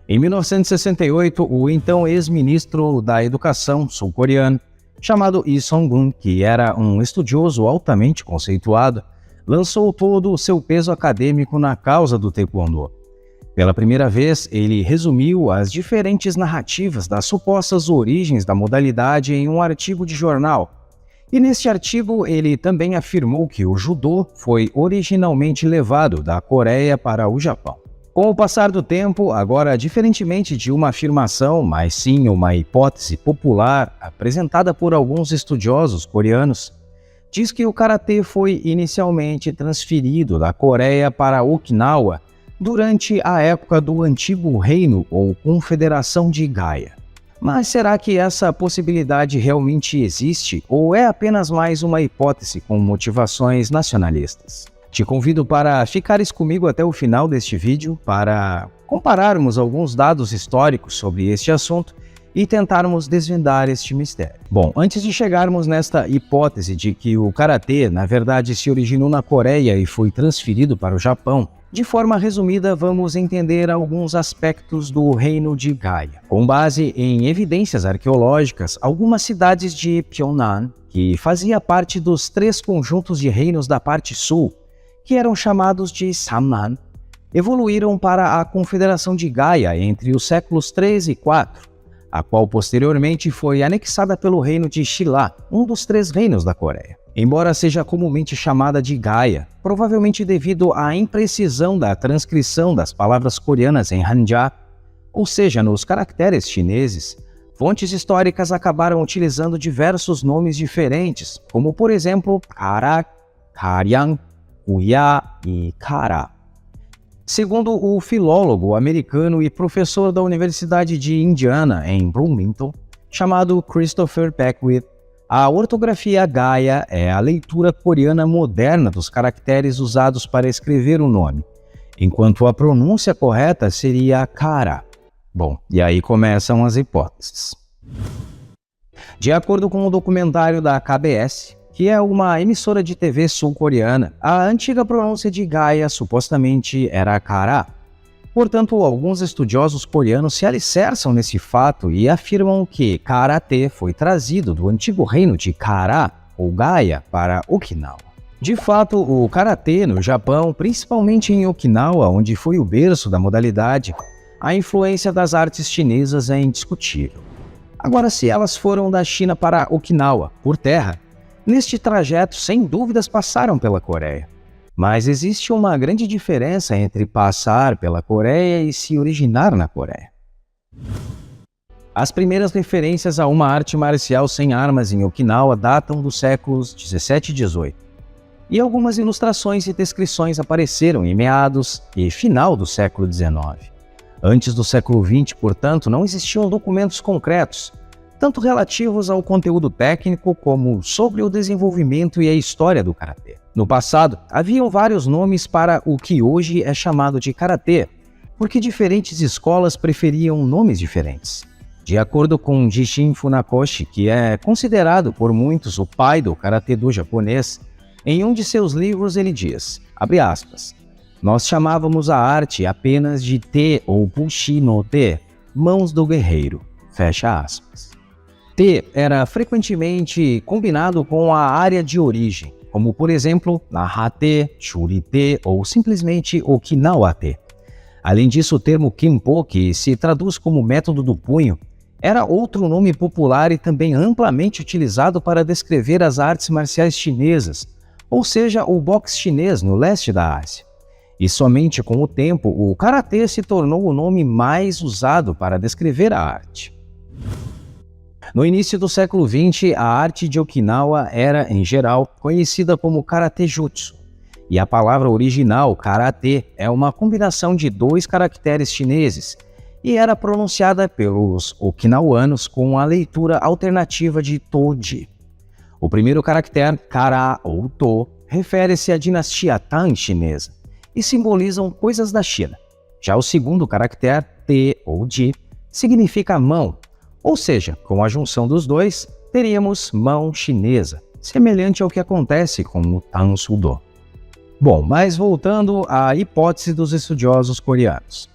Em 1968, o então ex-ministro da Educação sul-coreano, chamado Lee Sung-gun, que era um estudioso altamente conceituado, lançou todo o seu peso acadêmico na causa do Taekwondo. Pela primeira vez, ele resumiu as diferentes narrativas das supostas origens da modalidade em um artigo de jornal. E neste artigo, ele também afirmou que o judô foi originalmente levado da Coreia para o Japão. Com o passar do tempo, agora diferentemente de uma afirmação, mas sim uma hipótese popular apresentada por alguns estudiosos coreanos, diz que o karatê foi inicialmente transferido da Coreia para Okinawa durante a época do antigo reino ou confederação de Gaia. Mas será que essa possibilidade realmente existe ou é apenas mais uma hipótese com motivações nacionalistas? Te convido para ficares comigo até o final deste vídeo para compararmos alguns dados históricos sobre este assunto e tentarmos desvendar este mistério. Bom, antes de chegarmos nesta hipótese de que o karatê, na verdade, se originou na Coreia e foi transferido para o Japão, de forma resumida, vamos entender alguns aspectos do reino de Gaia. Com base em evidências arqueológicas, algumas cidades de Pyongan, que fazia parte dos 3 conjuntos de reinos da parte sul, que eram chamados de Samnan, evoluíram para a Confederação de Gaia entre os séculos 3 e 4, a qual posteriormente foi anexada pelo reino de Shilla, um dos 3 reinos da Coreia. Embora seja comumente chamada de Gaia, provavelmente devido à imprecisão da transcrição das palavras coreanas em Hanja, ou seja, nos caracteres chineses, fontes históricas acabaram utilizando diversos nomes diferentes, como por exemplo Kara, Karyang, Kuya e Kara. Segundo o filólogo americano e professor da Universidade de Indiana, em Bloomington, chamado Christopher Beckwith, a ortografia Gaia é a leitura coreana moderna dos caracteres usados para escrever o nome, enquanto a pronúncia correta seria Kara. Bom, e aí começam as hipóteses. De acordo com o documentário da KBS, que é uma emissora de TV sul-coreana, a antiga pronúncia de Gaia supostamente era Kara. Portanto, alguns estudiosos coreanos se alicerçam nesse fato e afirmam que karatê foi trazido do antigo reino de Kara, ou Gaia, para Okinawa. De fato, o karatê no Japão, principalmente em Okinawa, onde foi o berço da modalidade, a influência das artes chinesas é indiscutível. Agora, se elas foram da China para Okinawa, por terra, neste trajeto, sem dúvidas, passaram pela Coreia. Mas existe uma grande diferença entre passar pela Coreia e se originar na Coreia. As primeiras referências a uma arte marcial sem armas em Okinawa datam dos séculos 17 e 18. E algumas ilustrações e descrições apareceram em meados e final do século 19. Antes do século 20, portanto, não existiam documentos concretos, tanto relativos ao conteúdo técnico como sobre o desenvolvimento e a história do karatê. No passado, haviam vários nomes para o que hoje é chamado de karatê, porque diferentes escolas preferiam nomes diferentes. De acordo com Jishin Funakoshi, que é considerado por muitos o pai do karatê-do japonês, em um de seus livros ele diz, abre aspas, nós chamávamos a arte apenas de te ou bushi no te, mãos do guerreiro, fecha aspas. Te era frequentemente combinado com a área de origem, como por exemplo, Naha-te, Shuri-te ou simplesmente Okinawa-te. Além disso, o termo Kenpo, que se traduz como método do punho, era outro nome popular e também amplamente utilizado para descrever as artes marciais chinesas, ou seja, o boxe chinês no leste da Ásia. E somente com o tempo, o karatê se tornou o nome mais usado para descrever a arte. No início do século XX, a arte de Okinawa era, em geral, conhecida como Karate Jutsu, e a palavra original, karatê, é uma combinação de 2 caracteres chineses, e era pronunciada pelos okinawanos com a leitura alternativa de Toji. O primeiro caractere, Kara ou To, refere-se à dinastia Tang chinesa, e simbolizam coisas da China. Já o segundo caractere, Te ou Ji, significa mão, ou seja, com a junção dos dois, teríamos mão chinesa, semelhante ao que acontece com o Tang Soo Do. Bom, mas voltando à hipótese dos estudiosos coreanos.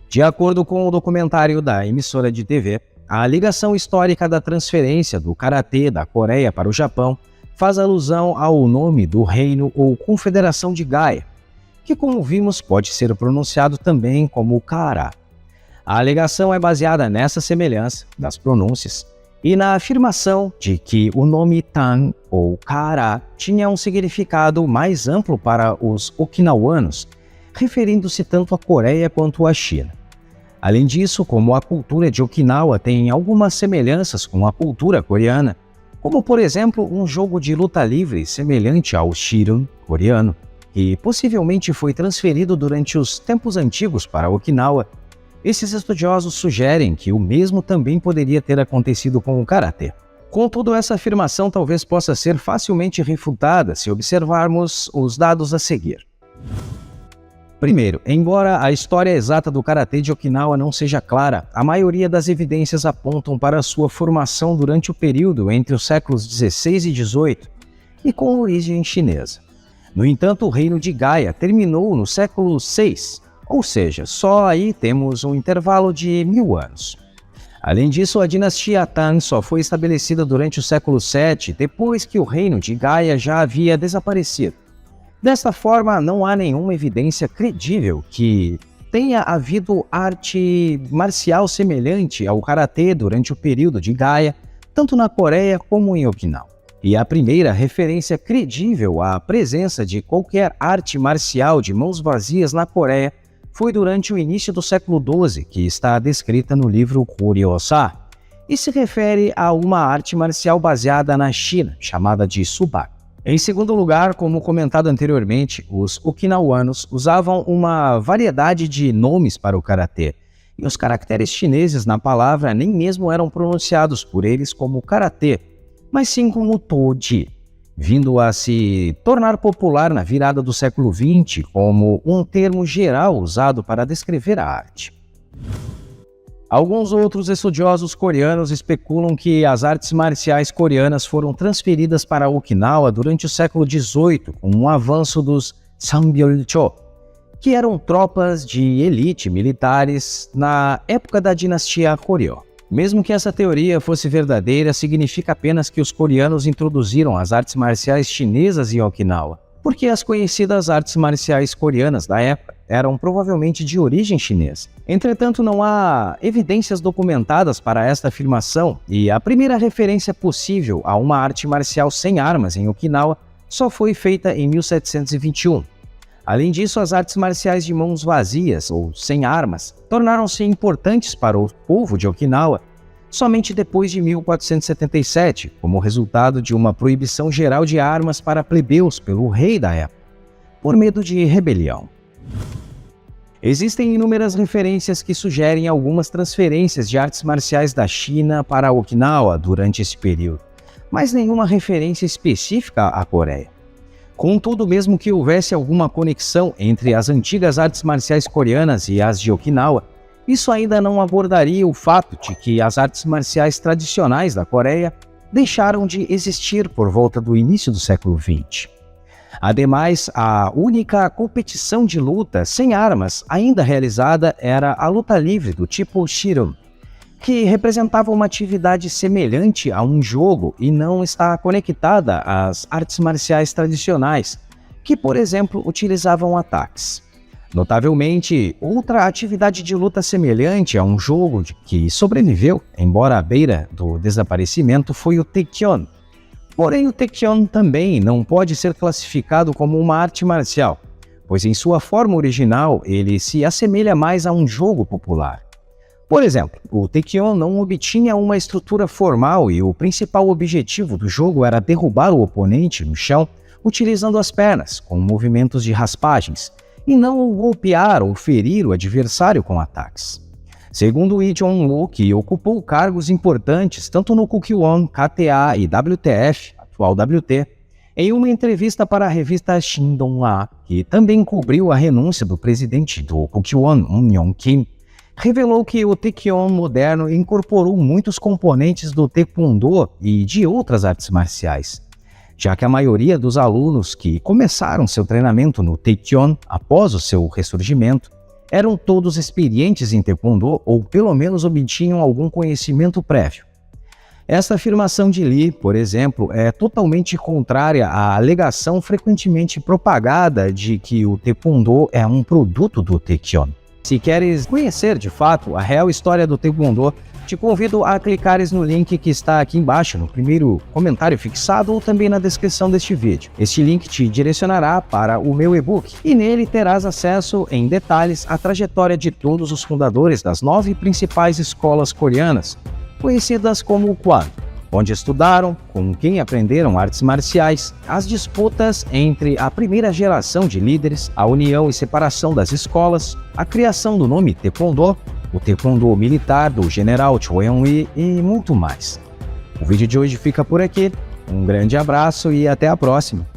De acordo com o documentário da emissora de TV, a ligação histórica da transferência do karatê da Coreia para o Japão faz alusão ao nome do reino ou confederação de Gaia, que, como vimos, pode ser pronunciado também como Kara. A alegação é baseada nessa semelhança das pronúncias e na afirmação de que o nome Tan ou Kara tinha um significado mais amplo para os okinawanos, referindo-se tanto à Coreia quanto à China. Além disso, como a cultura de Okinawa tem algumas semelhanças com a cultura coreana, como por exemplo um jogo de luta livre semelhante ao Shirun coreano, que possivelmente foi transferido durante os tempos antigos para Okinawa, esses estudiosos sugerem que o mesmo também poderia ter acontecido com o karatê. Contudo, essa afirmação talvez possa ser facilmente refutada se observarmos os dados a seguir. Primeiro, embora a história exata do karatê de Okinawa não seja clara, a maioria das evidências apontam para sua formação durante o período entre os séculos XVI e XVIII e com origem chinesa. No entanto, o reino de Gaia terminou no século VI, ou seja, só aí temos um intervalo de 1000 anos. Além disso, a dinastia Tang só foi estabelecida durante o século VII, depois que o reino de Gaia já havia desaparecido. Desta forma, não há nenhuma evidência credível que tenha havido arte marcial semelhante ao karatê durante o período de Gaia, tanto na Coreia como em Okinawa. E a primeira referência credível à presença de qualquer arte marcial de mãos vazias na Coreia foi durante o início do século XII, que está descrita no livro Goryeo-sa, e se refere a uma arte marcial baseada na China, chamada de Suba. Em segundo lugar, como comentado anteriormente, os okinawanos usavam uma variedade de nomes para o karatê, e os caracteres chineses na palavra nem mesmo eram pronunciados por eles como karatê, mas sim como toji, vindo a se tornar popular na virada do século XX como um termo geral usado para descrever a arte. Alguns outros estudiosos coreanos especulam que as artes marciais coreanas foram transferidas para Okinawa durante o século XVIII com o avanço dos Sambyolcho, que eram tropas de elite militares na época da dinastia Goryeo. Mesmo que essa teoria fosse verdadeira, significa apenas que os coreanos introduziram as artes marciais chinesas em Okinawa, porque as conhecidas artes marciais coreanas da época eram provavelmente de origem chinesa. Entretanto, não há evidências documentadas para esta afirmação, e a primeira referência possível a uma arte marcial sem armas em Okinawa só foi feita em 1721. Além disso, as artes marciais de mãos vazias, ou sem armas, tornaram-se importantes para o povo de Okinawa somente depois de 1477, como resultado de uma proibição geral de armas para plebeus pelo rei da época, por medo de rebelião. Existem inúmeras referências que sugerem algumas transferências de artes marciais da China para Okinawa durante esse período, mas nenhuma referência específica à Coreia. Contudo, mesmo que houvesse alguma conexão entre as antigas artes marciais coreanas e as de Okinawa, isso ainda não abordaria o fato de que as artes marciais tradicionais da Coreia deixaram de existir por volta do início do século XX. Ademais, a única competição de luta sem armas ainda realizada era a luta livre do tipo Shirun, que representava uma atividade semelhante a um jogo e não está conectada às artes marciais tradicionais, que, por exemplo, utilizavam ataques. Notavelmente, outra atividade de luta semelhante a um jogo que sobreviveu, embora à beira do desaparecimento, foi o Taekyon. Porém, o Taekyon também não pode ser classificado como uma arte marcial, pois em sua forma original ele se assemelha mais a um jogo popular. Por exemplo, o Taekyon não obtinha uma estrutura formal e o principal objetivo do jogo era derrubar o oponente no chão utilizando as pernas, com movimentos de raspagens, e não golpear ou ferir o adversário com ataques. Segundo Lee Jong-woo, que ocupou cargos importantes tanto no Kukiwon, KTA e WTF, atual WT, em uma entrevista para a revista Shindonh-ha, que também cobriu a renúncia do presidente do Kukiwon, Yong-kim, revelou que o Taekyon moderno incorporou muitos componentes do Taekwondo e de outras artes marciais, já que a maioria dos alunos que começaram seu treinamento no Taekyon após o seu ressurgimento eram todos experientes em Taekwondo ou pelo menos obtinham algum conhecimento prévio. Esta afirmação de Lee, por exemplo, é totalmente contrária à alegação frequentemente propagada de que o Taekwondo é um produto do Taekyon. Se queres conhecer de fato a real história do Taekwondo, te convido a clicares no link que está aqui embaixo, no primeiro comentário fixado ou também na descrição deste vídeo. Este link te direcionará para o meu e-book e nele terás acesso em detalhes à trajetória de todos os fundadores das 9 principais escolas coreanas, conhecidas como Kwan, onde estudaram, com quem aprenderam artes marciais, as disputas entre a primeira geração de líderes, a união e separação das escolas, a criação do nome Taekwondo, o Taekwondo militar do general Cho Yong-wi e muito mais. O vídeo de hoje fica por aqui, um grande abraço e até a próxima!